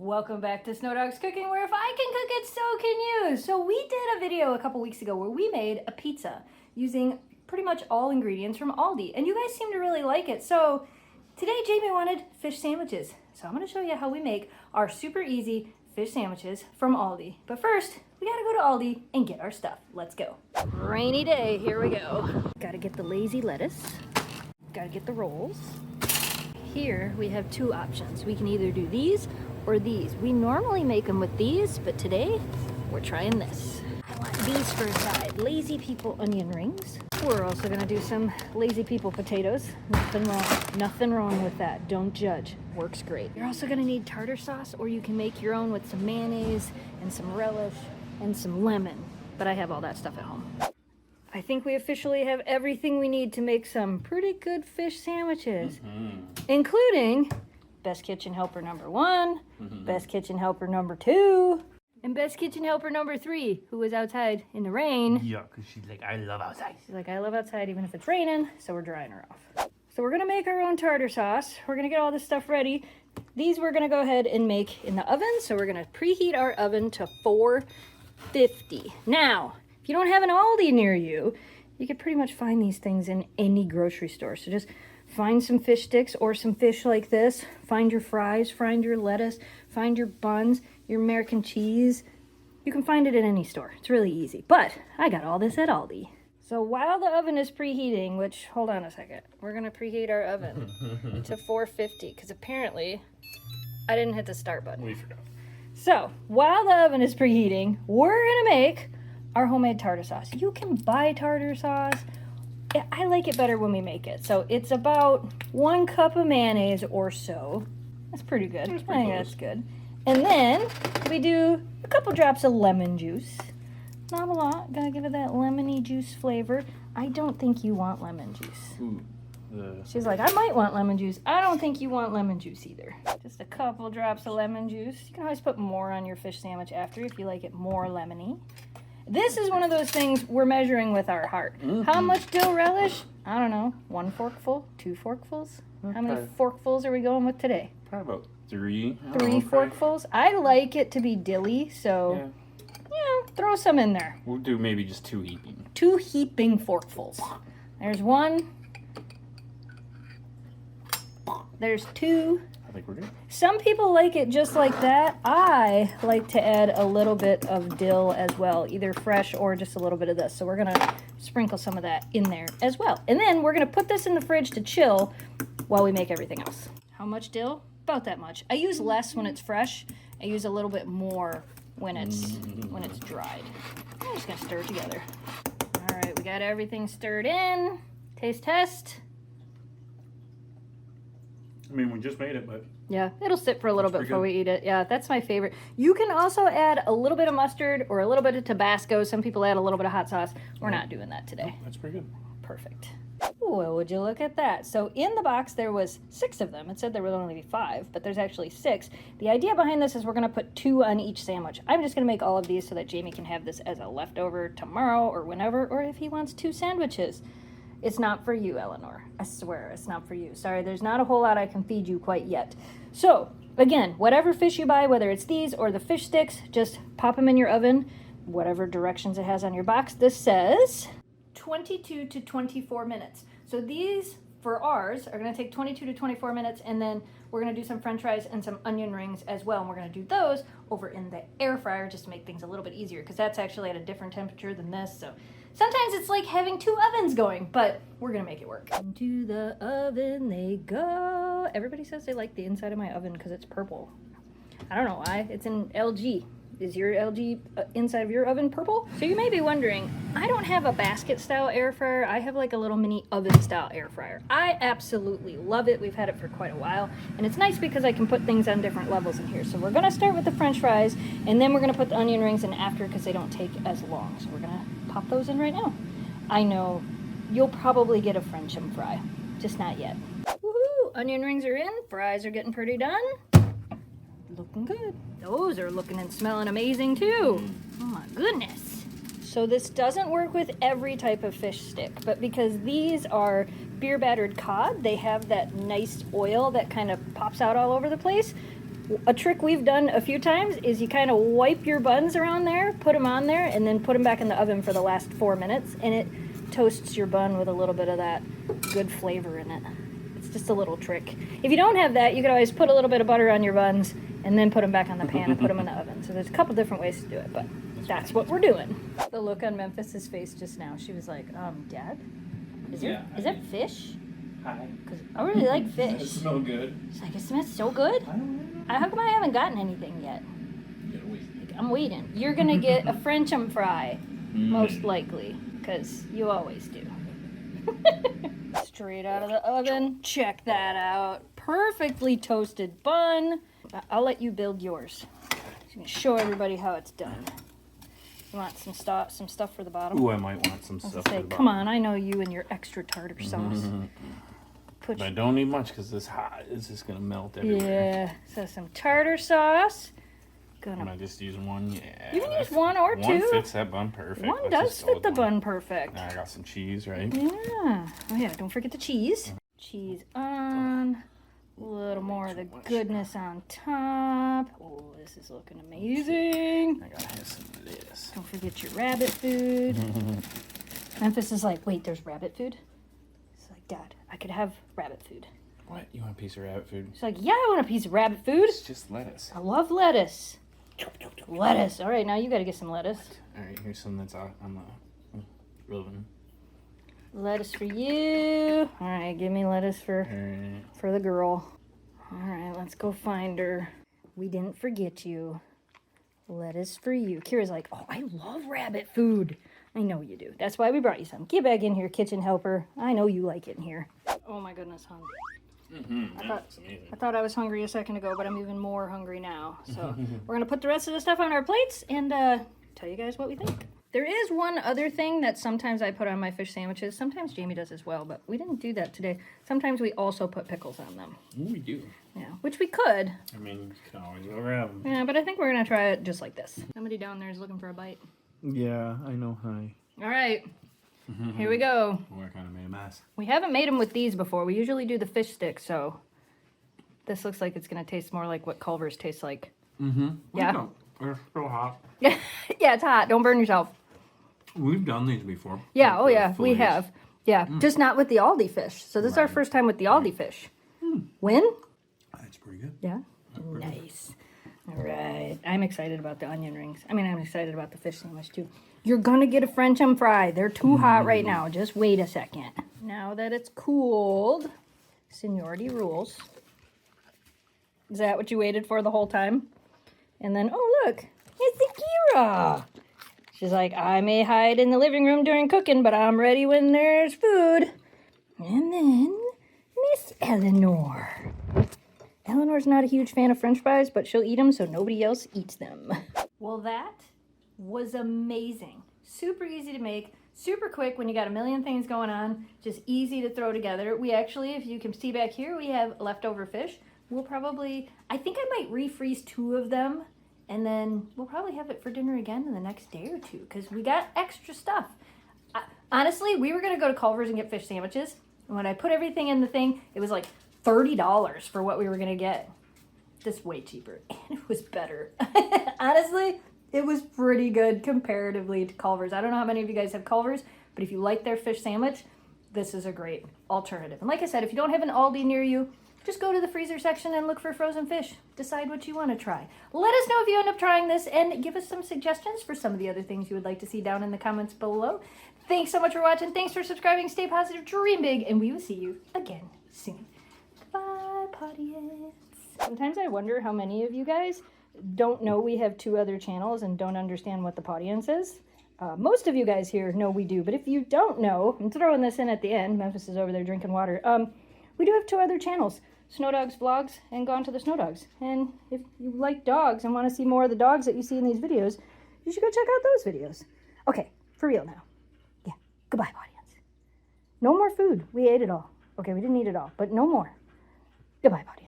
Welcome back to Snow Dog's Cooking, where if I can cook it, so can you. So we did a video a couple weeks ago where we made a pizza using pretty much all ingredients from Aldi, and you guys seem to really like it. So today Jamie wanted fish sandwiches. So I'm gonna show you how we make our super easy fish sandwiches from Aldi. But first, we gotta go to Aldi and get our stuff. Let's go. Rainy day, here we go. Gotta get the lazy lettuce. Gotta get the rolls. Here we have two options. We can either do these or these. We normally make them with these, but today we're trying this. I want these for a side. Lazy people onion rings. We're also gonna do some lazy people potatoes. Nothing wrong with that. Don't judge. Works great. You're also gonna need tartar sauce, or you can make your own with some mayonnaise and some relish and some lemon. But I have all that stuff at home. I think we officially have everything we need to make some pretty good fish sandwiches, including Best Kitchen Helper number 1, Best Kitchen Helper number 2, and Best Kitchen Helper number 3, who was outside in the rain. Yeah, because she's like, I love outside. She's like, I love outside even if it's raining, so we're drying her off. So we're gonna make our own tartar sauce. We're gonna get all this stuff ready. These we're gonna go ahead and make in the oven, so we're gonna preheat our oven to 450. Now, if you don't have an Aldi near you, you can pretty much find these things in any grocery store. So just find some fish sticks or some fish like this. Find your fries, find your lettuce, find your buns, your American cheese. You can find it at any store. It's really easy. But I got all this at Aldi. So while the oven is preheating, which, hold on a second, we're gonna preheat our oven to 450, because apparently I didn't hit the start button. We forgot. So while the oven is preheating, we're gonna make our homemade tartar sauce. You can buy tartar sauce. I like it better when we make it. So it's about 1 cup of mayonnaise or so. That's pretty good. I think that's good. And then we do a couple drops of lemon juice. Not a lot. Gotta give it that lemony juice flavor. I don't think you want lemon juice. Ooh, She's like, I might want lemon juice. I don't think you want lemon juice either. Just a couple drops of lemon juice. You can always put more on your fish sandwich after if you like it more lemony. This is one of those things we're measuring with our heart. How much dill relish? I don't know. 1 forkful? 2 forkfuls? How many forkfuls are we going with today? Probably about 3. 3 forkfuls? I like it to be dilly, so throw some in there. We'll do maybe just 2 heaping. 2 heaping forkfuls. There's 1. There's 2. I think we're good. Some people like it just like that. I like to add a little bit of dill as well, either fresh or just a little bit of this. So we're gonna sprinkle some of that in there as well. And then we're gonna put this in the fridge to chill while we make everything else. How much dill? About that much. I use less when it's fresh. I use a little bit more when it's dried. I'm just gonna stir it together. All right, we got everything stirred in. Taste test. I mean, we just made it, but... Yeah, it'll sit for a little bit before we eat it. Yeah, that's my favorite. You can also add a little bit of mustard or a little bit of Tabasco. Some people add a little bit of hot sauce. We're not doing that today. Oh, that's pretty good. Perfect. Well, would you look at that? So in the box, there was 6 of them. It said there would only be 5, but there's actually 6. The idea behind this is we're gonna put 2 on each sandwich. I'm just gonna make all of these so that Jamie can have this as a leftover tomorrow or whenever, or if he wants 2 sandwiches. It's not for you, Eleanor. I swear, it's not for you. Sorry, there's not a whole lot I can feed you quite yet. So, again, whatever fish you buy, whether it's these or the fish sticks, just pop them in your oven, whatever directions it has on your box. This says 22 to 24 minutes. So these, for ours, are gonna take 22 to 24 minutes, and then we're gonna do some french fries and some onion rings as well, and we're gonna do those over in the air fryer just to make things a little bit easier, because that's actually at a different temperature than this, so sometimes it's like having 2 ovens going, but we're gonna make it work. Into the oven they go. Everybody says they like the inside of my oven because it's purple. I don't know why. It's an LG. Is your LG inside of your oven purple? So you may be wondering, I don't have a basket style air fryer. I have like a little mini oven style air fryer. I absolutely love it. We've had it for quite a while. And it's nice because I can put things on different levels in here. So we're gonna start with the french fries, and then we're gonna put the onion rings in after because they don't take as long. So we're gonna pop those in right now. I know you'll probably get a French'em fry, just not yet. Woohoo! Onion rings are in, fries are getting pretty done. Looking good. Those are looking and smelling amazing too. Oh my goodness. So this doesn't work with every type of fish stick, but because these are beer battered cod, they have that nice oil that kind of pops out all over the place. A trick we've done a few times is you kind of wipe your buns around there, put them on there, and then put them back in the oven for the last 4 minutes, and it toasts your bun with a little bit of that good flavor in it. It's just a little trick. If you don't have that, you could always put a little bit of butter on your buns and then put them back on the pan and put them in the oven. So there's a couple different ways to do it, but that's what we're doing. The look on Memphis's face just now, she was like, Dad, is that fish? Hi. Because I really like fish. It smells good. She's like, it smells so good. How come I haven't gotten anything yet? I'm waiting. You're going to get a French'em fry, most likely, because you always do. Straight out of the oven. Check that out. Perfectly toasted bun. I'll let you build yours. I'm going to show everybody how it's done. You want some stuff for the bottom? Ooh, I might want some stuff for the bottom. Come on, I know you and your extra tartar sauce. But I don't need much because this hot is just going to melt everywhere. Yeah, so some tartar sauce. Am I just using one? Yeah. You can use one or two. One fits that bun perfect. One does fit the bun perfect. Now I got some cheese, right? Yeah. Oh yeah, don't forget the cheese. Cheese on. A little more of the goodness on top. Oh, this is looking amazing. I gotta have some of this. Don't forget your rabbit food. Memphis is like, wait, there's rabbit food? He's like, Dad, I could have rabbit food. What? You want a piece of rabbit food? She's like, yeah, I want a piece of rabbit food. It's just lettuce. I love lettuce. Lettuce. All right, now you got to get some lettuce. All right, here's some that's on the oven. Lettuce for you. All right, give me lettuce for the girl. All right, let's go find her. We didn't forget you. Lettuce for you. Kira's like, oh, I love rabbit food. I know you do. That's why we brought you some. Get back in here, kitchen helper. I know you like it in here. Oh my goodness, hon. I thought I was hungry a second ago, but I'm even more hungry now. So we're going to put the rest of the stuff on our plates and tell you guys what we think. There is one other thing that sometimes I put on my fish sandwiches. Sometimes Jamie does as well, but we didn't do that today. Sometimes we also put pickles on them. Ooh, we do. Yeah, which we could. I mean, you can always go around. Yeah, but I think we're going to try it just like this. Somebody down there is looking for a bite. Yeah, I know. Hi. All right. Here we go. We're kind of made a mess. We haven't made them with these before. We usually do the fish sticks, so this looks like it's going to taste more like what Culver's tastes like. Yeah? They're still hot. Yeah, it's hot. Don't burn yourself. We've done these before. Yeah, like oh yeah, we have. Yeah, just not with the Aldi fish. So this is our first time with the Aldi fish. Win? That's pretty good. Yeah? Nice. All right. I'm excited about the onion rings. I mean, I'm excited about the fish sandwich too. You're going to get a French'em fry. They're too hot right now. Just wait a second. Now that it's cooled, seniority rules. Is that what you waited for the whole time? And then, oh, look, it's Akira. She's like, I may hide in the living room during cooking, but I'm ready when there's food. And then Miss Eleanor. Eleanor's not a huge fan of French fries, but she'll eat them so nobody else eats them. Well, that was amazing. Super easy to make, super quick when you got a million things going on, just easy to throw together. We actually, if you can see back here, we have leftover fish. We'll probably, I think I might refreeze 2 of them, and then we'll probably have it for dinner again in the next day or 2, because we got extra stuff. Honestly, we were going to go to Culver's and get fish sandwiches, and when I put everything in the thing, it was like $30 for what we were going to get. This way cheaper, and it was better. Honestly, it was pretty good comparatively to Culver's. I don't know how many of you guys have Culver's, but if you like their fish sandwich, this is a great alternative. And like I said, if you don't have an Aldi near you, just go to the freezer section and look for frozen fish. Decide what you want to try. Let us know if you end up trying this and give us some suggestions for some of the other things you would like to see down in the comments below. Thanks so much for watching. Thanks for subscribing. Stay positive, dream big, and we will see you again soon. Bye, audience. Sometimes I wonder how many of you guys don't know we have 2 other channels and don't understand what the audience is. Most of you guys here know we do, but if you don't know, I'm throwing this in at the end. Memphis is over there drinking water. We do have 2 other channels. Snow Dogs Vlogs and Gone to the Snow Dogs. And if you like dogs and want to see more of the dogs that you see in these videos, you should go check out those videos. Okay, for real now. Yeah, goodbye, audience. No more food. We ate it all. Okay, we didn't eat it all, but no more. Goodbye, audience.